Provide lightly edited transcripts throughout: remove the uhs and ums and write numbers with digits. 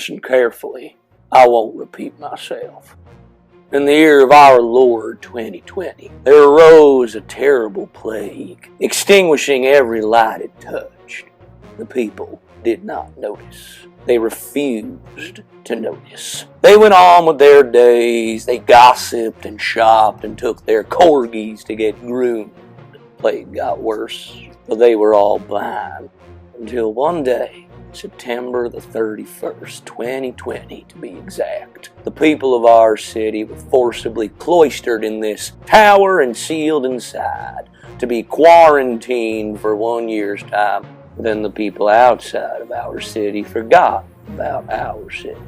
listen carefully. I won't repeat myself. In the year of our Lord 2020, there arose a terrible plague, extinguishing every light it touched. The people did not notice. They refused to notice. They went on with their days. They gossiped and shopped and took their corgis to get groomed. The plague got worse, but they were all blind. Until one day, September the 31st, 2020 to be exact, the people of our city were forcibly cloistered in this tower and sealed inside to be quarantined for 1 year's time. Then the people outside of our city forgot about our city.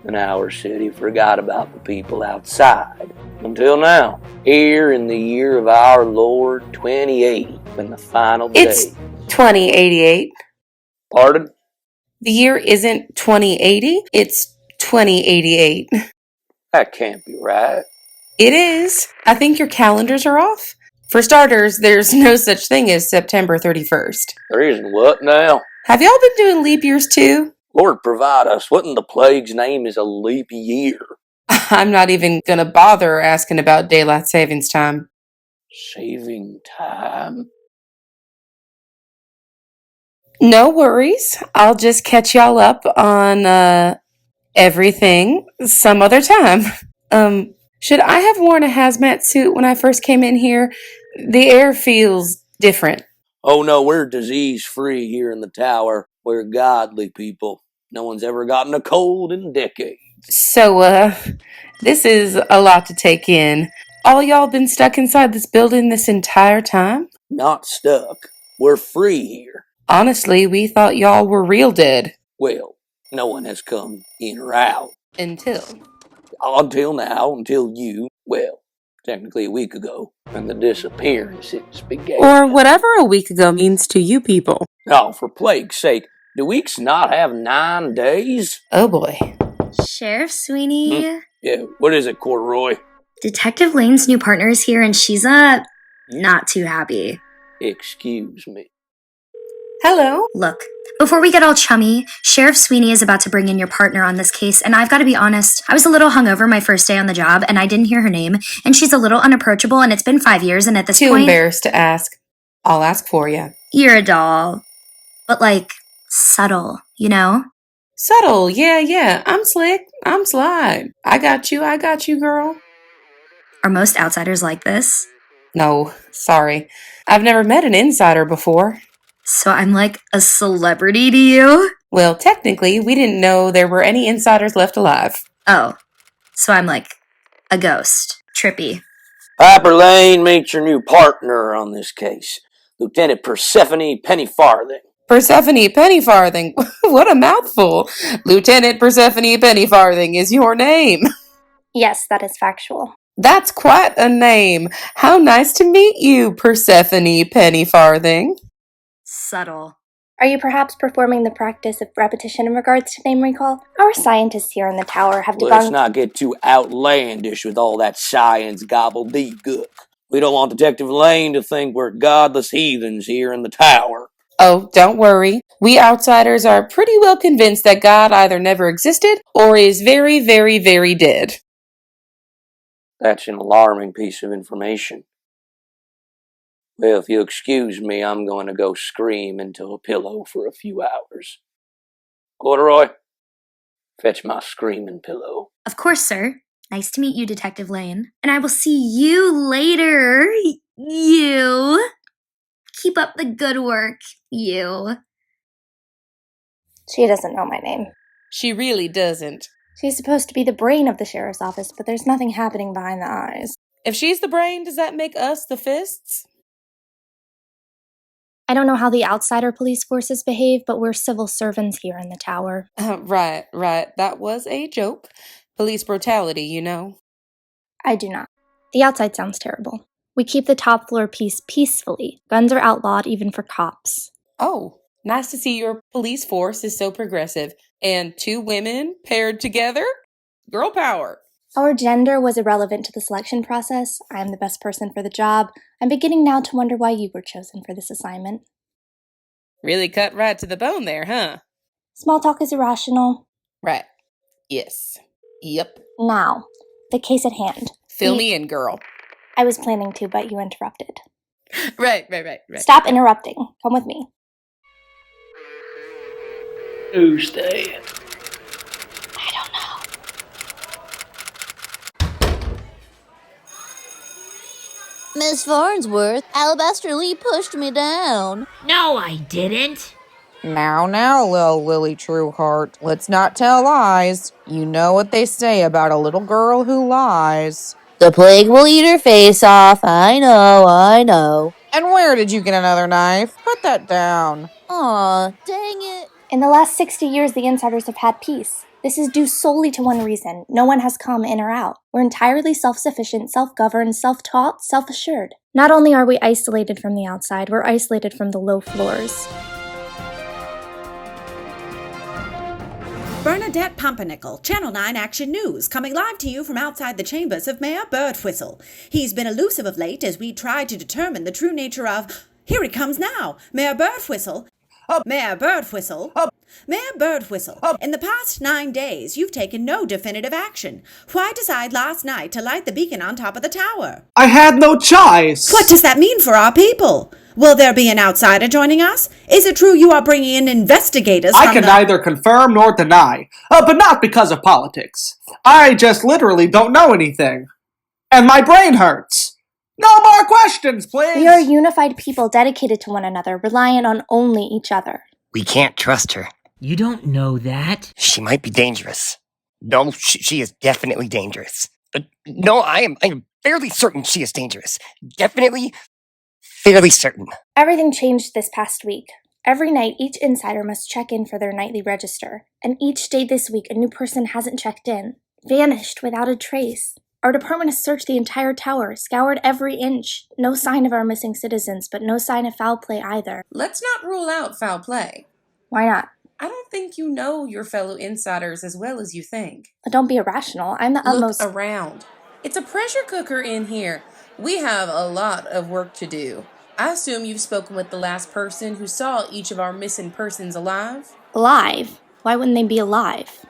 And our city forgot about the people outside. Until now, here in the year of our Lord 2080, when the final day... It's 2088. Pardon? The year isn't 2080, it's 2088. That can't be right. It is. I think your calendars are off. For starters, there's no such thing as September 31st. There isn't what now? Have y'all been doing leap years too? Lord provide us. What in the plague's name is a leap year? I'm not even gonna bother asking about daylight savings time. Saving time? No worries. I'll just catch y'all up on, everything some other time. Should I have worn a hazmat suit when I first came in here? The air feels different. Oh no, we're disease-free here in the tower. We're godly people. No one's ever gotten a cold in decades. So, this is a lot to take in. All y'all been stuck inside this building this entire time? Not stuck. We're free here. Honestly, we thought y'all were real dead. Well, no one has come in or out. Until Now, until you, well, technically a week ago, when the disappearances began. Or whatever a week ago means to you people. Oh, for plague's sake, do weeks not have 9 days? Oh boy. Sheriff Sweeney? Yeah, what is it, Corduroy? Detective Lane's new partner is here and she's, not too happy. Excuse me. Hello? Look, before we get all chummy, Sheriff Sweeney is about to bring in your partner on this case, and I've got to be honest, I was a little hungover my first day on the job, and I didn't hear her name, and she's a little unapproachable, and it's been 5 years, and at this Too point... embarrassed to ask. I'll ask for you. You're a doll. But, like, subtle, you know? Subtle, yeah. I'm slick. I'm sly. I got you, girl. Are most outsiders like this? No, sorry. I've never met an insider before. So I'm like a celebrity to you? Well, technically, we didn't know there were any insiders left alive. Oh, so I'm like a ghost. Trippy. Piper Lane, meet your new partner on this case, Lieutenant Persephone Pennyfarthing. Persephone Pennyfarthing. What a mouthful. Lieutenant Persephone Pennyfarthing is your name. Yes, that is factual. That's quite a name. How nice to meet you, Persephone Pennyfarthing. Subtle. Are you perhaps performing the practice of repetition in regards to name recall? Our scientists here in the tower have debunked... Let's not get too outlandish with all that science gobbledygook. We don't want Detective Lane to think we're godless heathens here in the tower. Oh, don't worry. We outsiders are pretty well convinced that God either never existed or is very, very, very dead. That's an alarming piece of information. Well, if you excuse me, I'm going to go scream into a pillow for a few hours. Corduroy, fetch my screaming pillow. Of course, sir. Nice to meet you, Detective Lane. And I will see you later. You. Keep up the good work, you. She doesn't know my name. She really doesn't. She's supposed to be the brain of the sheriff's office, but there's nothing happening behind the eyes. If she's the brain, does that make us the fists? I don't know how the outsider police forces behave, but we're civil servants here in the tower. Right. That was a joke. Police brutality, you know. I do not. The outside sounds terrible. We keep the top floor peacefully. Guns are outlawed even for cops. Oh, nice to see your police force is so progressive. And 2 women paired together? Girl power. Our gender was irrelevant to the selection process. I am the best person for the job. I'm beginning now to wonder why you were chosen for this assignment. Really cut right to the bone there, huh? Small talk is irrational. Right. Yes. Yep. Now, the case at hand. Fill me in, girl. I was planning to, but you interrupted. Right. Stop interrupting. Come with me. Who's that? I don't know. Miss Farnsworth, Alabaster Lee pushed me down. No, I didn't. Now, little Lily Trueheart, let's not tell lies. You know what they say about a little girl who lies. The plague will eat her face off. I know. And where did you get another knife? Put that down. Aw, dang it. In the last 60 years, the insiders have had peace. This is due solely to one reason. No one has come in or out. We're entirely self-sufficient, self-governed, self-taught, self-assured. Not only are we isolated from the outside, we're isolated from the low floors. Bernadette Pumpernickel, Channel 9 Action News, coming live to you from outside the chambers of Mayor Birdwhistle. He's been elusive of late as we try to determine the true nature of... Here he comes now, Mayor Birdwhistle. Mayor Birdwhistle. Mayor Birdwhistle, in the past 9 days, you've taken no definitive action. Why decide last night to light the beacon on top of the tower? I had no choice. What does that mean for our people? Will there be an outsider joining us? Is it true you are bringing in investigators I can neither confirm nor deny, but not because of politics. I just literally don't know anything. And my brain hurts. No more questions, please! We are a unified people dedicated to one another, reliant on only each other. We can't trust her. You don't know that. She might be dangerous. No, she is definitely dangerous. No, I am fairly certain she is dangerous. Definitely, fairly certain. Everything changed this past week. Every night, each insider must check in for their nightly register. And each day this week, a new person hasn't checked in. Vanished without a trace. Our department has searched the entire tower, scoured every inch. No sign of our missing citizens, but no sign of foul play either. Let's not rule out foul play. Why not? I don't think you know your fellow insiders as well as you think. Don't be irrational. I'm the utmost... Look around. It's a pressure cooker in here. We have a lot of work to do. I assume you've spoken with the last person who saw each of our missing persons alive? Alive? Why wouldn't they be alive?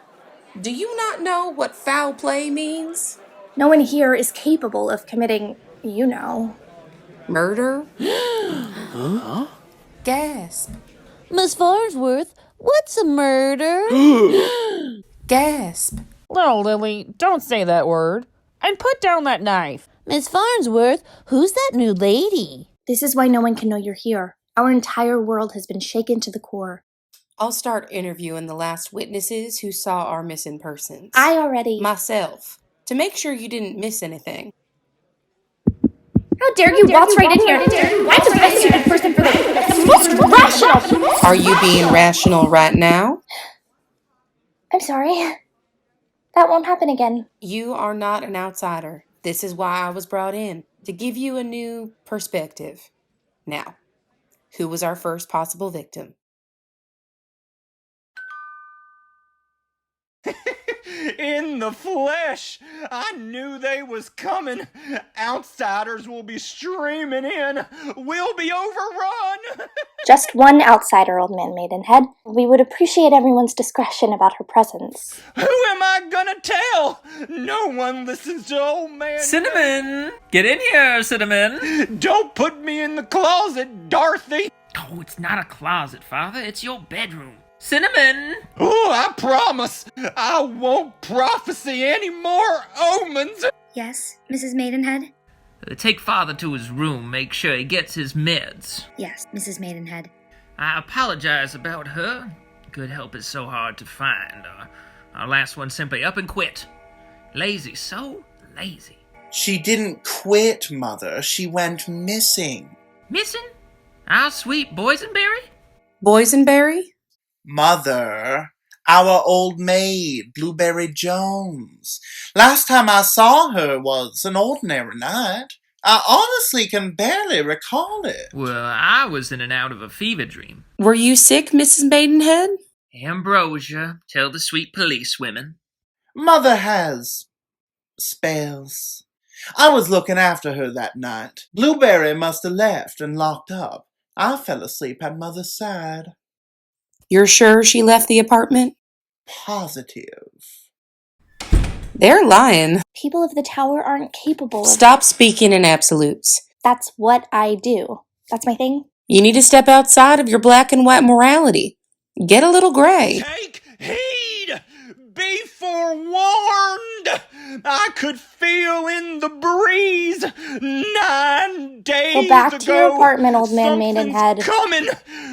Do you not know what foul play means? No one here is capable of committing, you know. Murder? Huh? Gasp. Miss Farnsworth, what's a murder? Gasp. Little Lily, don't say that word. And put down that knife. Miss Farnsworth, who's that new lady? This is why no one can know you're here. Our entire world has been shaken to the core. I'll start interviewing the last witnesses who saw our missing persons. I already... Myself. To make sure you didn't miss anything. How dare you waltz right in here? I'm the best suited person for the most rational. Are you being rational right now? I'm sorry. That won't happen again. You are not an outsider. This is why I was brought in, to give you a new perspective. Now, who was our first possible victim? In the flesh! I knew they was coming! Outsiders will be streaming in! We'll be overrun! Just one outsider, Old Man Maidenhead. We would appreciate everyone's discretion about her presence. Who am I gonna tell? No one listens to Old Man... Cinnamon! Get in here, Cinnamon! Don't put me in the closet, Dorothy! Oh, it's not a closet, Father. It's your bedroom. Cinnamon! Oh, I promise I won't prophesy any more omens! Yes, Mrs. Maidenhead? Take Father to his room. Make sure he gets his meds. Yes, Mrs. Maidenhead. I apologize about her. Good help is so hard to find. Our last one simply up and quit. Lazy, so lazy. She didn't quit, Mother. She went missing. Missing? Our sweet boysenberry? Boysenberry? Mother, our old maid, Blueberry Jones. Last time I saw her was an ordinary night. I honestly can barely recall it. Well, I was in and out of a fever dream. Were you sick, Mrs. Maidenhead? Ambrosia, tell the sweet police women. Mother has spells. I was looking after her that night. Blueberry must have left and locked up. I fell asleep at Mother's side. You're sure she left the apartment? positive. They're lying. People of the tower aren't capable of... Stop speaking in absolutes. That's what I do. That's my thing. You need to step outside of your black and white morality. Get a little gray. Take heed! Be forewarned! I could feel in the breeze 9 days Go back to your ago, apartment, old man Maidenhead. coming!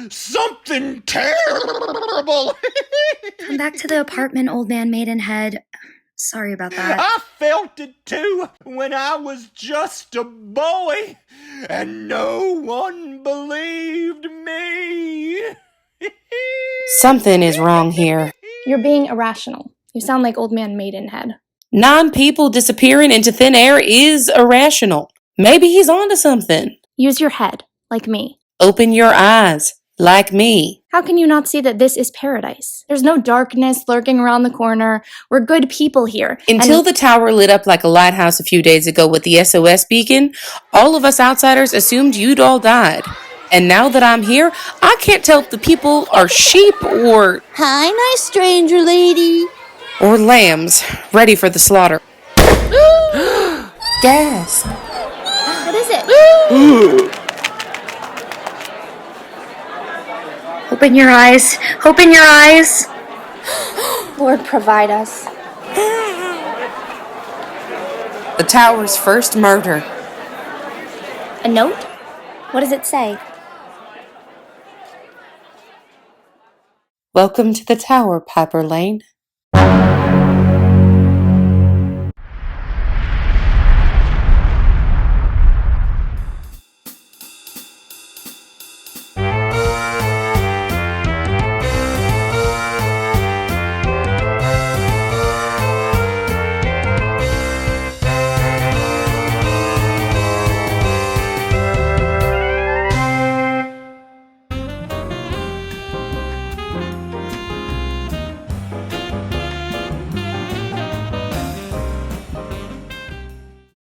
Something terrible! Come back to the apartment, old man Maidenhead. Sorry about that. I felt it too when I was just a boy, and no one believed me. Something is wrong here. You're being irrational. You sound like old man Maidenhead. 9 people disappearing into thin air is irrational. Maybe he's onto something. Use your head, like me. Open your eyes, like me. How can you not see that this is paradise? There's no darkness lurking around the corner. We're good people here. Until the tower lit up like a lighthouse a few days ago with the SOS beacon, all of us outsiders assumed you'd all died. And now that I'm here, I can't tell if the people are sheep or... Hi, nice stranger lady. Or lambs, ready for the slaughter. Gasp. What is it? Open your eyes. Open your eyes. Lord, provide us. The tower's first murder. A note? What does it say? Welcome to the tower, Piper Lane.